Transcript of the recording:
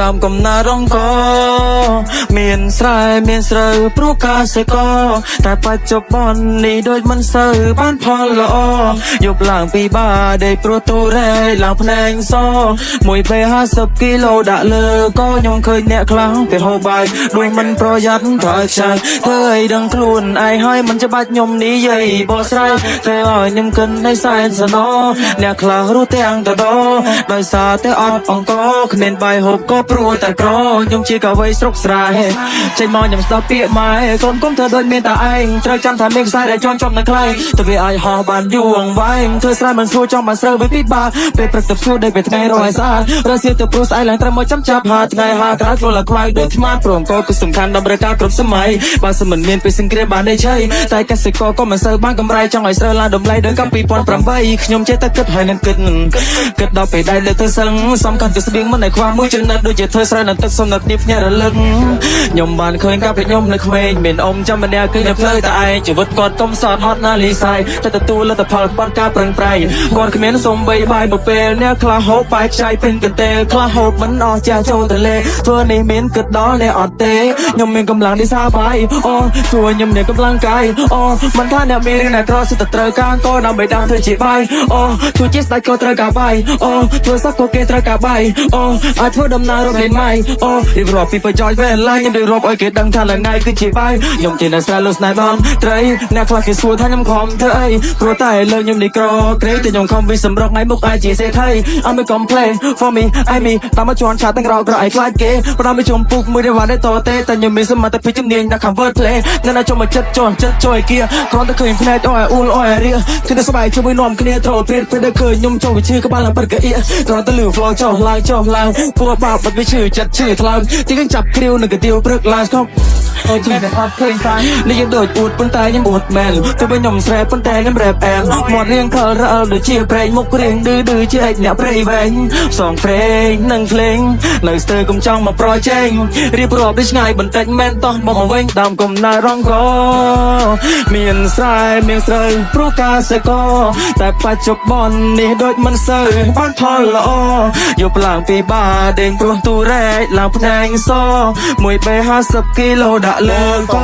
ដើមកំណើរងកមានស្រែមានស្រូវព្រោះការសេកតែបច្ចុប្បន្ននេះដូចមិនសូវបានផលល្អយប់ឡើងពីបាដេកព្រោះទូរ៉េឡើងភ្នែកសមួយពេល50គីឡូដាក់លើក៏ខ្ញុំឃើញអ្នកខ្លាំងពេលហូបបាយដូចមិនប្រយ័ត្នត្រូវខ្ចាយធ្វើឲ្យដឹងខ្លួនឯងហើយមិនច្បាច់ខ្ញុំនិយាយបកស្រាយតែឲ្យខ្ញុំគិនឲ្យសែនសណោអ្នកខ្លះរស់ទាំងតដោដោយសារតែអត់អង្គគ្មានបាយហូបក៏ព្រោះតែក្រខ្ញុំជាកវីស្រុកស្រែចេញមកខ្ញុំស្ដាប់ពាក្យម៉ែកូនគុំធ្វើដូចមានតែឯងត្រូវចាំថាមានខ្សែដែលជន់ជាប់នៅខ្លៃទៅវាអាចហោះបានយូរអង្វែងធ្វើស្រែមិនស្រួលចង់បានស្រូវវាពិបាកពេលព្រឹកទៅព្យួរដូចពេលថ្ងៃរយស្អាតរសៀលទៅព្រោះស្អែកឡើងត្រូវមកចាំចាប់ហាថ្ងៃហាក្រៅចូលឡើងខ្វាយដូចថ្មព្រមក៏គឺសំខាន់ដល់រការគ្រប់សម័យបើសិនមិនមានពេលសង្គ្រាមបានទេឆៃតែកសិករក៏មិនសូវបានកម្រៃចង់ឲ្យស្រូវឡើងតម្លៃដូចកាល2008ខ្ញុំចេះតែគិតហើយនឹងគិតដល់ពេលដៃលើធ្វើសឹងសំខាន់គឺស្បៀងមិនឲ្យខ្វះមួយចំណិតដូចជាធ្វើស្រែនឹងទឹកសុំនៅគ្នាភ្ញាក់រលឹកខ្ញុំបានឃើញកាលពីខ្ញុំនៅក្មេងមានអ៊ំចាំម្នាក់គឺនៅផ្លូវតែឯងជីវិតគាត់កុំសត់ហត់ណាលីសៃតែទទួលលទ្ធផលបាត់ការប្រឹងប្រែងគាត់គ្មានសំបីបាយមួយពេលអ្នកខ្លះហូបបាយខ្ចីពេញកន្ទេលខ្លះហូបមិនអស់ចាស់ចូលទៅលេធ្វើនេះមានគិតដល់អ្នកអត់ទេខ្ញុំមានកម្លាំងឌីសាបាយអូជួយខ្ញុំមានកម្លាំងកាយអូមិនថាអ្នកមានអ្នកក្រសិតត្រូវការក៏ដើម្បីដើមធ្វើជាបាយអូជួយជាស្ដេចក៏ត្រូវការបាយអូធ្វើសក់ក៏គេត្រូវការបាយអូអាចធ្វើដំណើររកលេងម៉ៃអូរៀបរាប់ពីប្រយោជន៍វេលាខ្ញុំរៀបរាប់ឲ្យគេដឹងថាឡើងថ្ងៃគឺជាបាយខ្ញុំជាអ្នកស្រែលុស្ណៃបងត្រីអ្នកខ្លះគេសួរថាខ្ញុំខំធ្វើអីព្រោះតែលើខ្ញុំនេះក្រក្រេតែខ្ញុំខំវិសម្រុកថ្ងៃមុខអាចជាសេដ្ឋីអត់មិន complain for me I me តាមមកជន់ឆាទាំងក្រក្រឲ្យខ្លាចគេផ្ដល់មកជុំពុកមួយដែលបានតទេតែខ្ញុំមានសមត្ថភាពជំនាញដាក់ cover play នៅជុំមកចិត្តជួយគៀគ្រាន់តែឃើញភ្នែកអើយអ៊ូលអើយរៀគឺតែស្បែកជាមួយនាំគ្នាត្រូលព្រៀតពេលដែលឃើញខ្ញុំចូលវិជិក្បាលឡើងបិទកអៀគ្រាន់តែលឺ flow ចុះឡើងពួកបាបបាត់វិជិចិត្តឈឺថ្លើមទីកញ្ចាប់គ្រាវនឹងកាទៀវព្រឹកឡើងស្គប់អូជាតែអត់ឃើញសាយនេះយើងដូចអួតប៉ុន្តែខ្ញុំអួតមែនទៅវិញខ្ញុំស្រែប៉ុន្តែខ្ញុំរ៉េបអែមមាត់រៀងខលរអល់ដូចជាប្រេងមុខរៀងឌឺជាឯកអ្នកព្រៃវែងសងព្រេងនឹងភ្លេងនៅស្ទើកុំចង់មកប្រជែងរៀបរាប់ដូចឆ្ងាយបន្តិចមែនតោះមកវិញដើមកំណើរងកមានស្រែមានស្រូវព្រោះការសេកតែបច្ចុប្បន្ននេះដូចមិនសូវបានផលល្អយប់ឡើងពីបាដេកព្រោះទូរ៉ែឡើងភ្នែកសមួយពេល50គីឡូដាក់លើក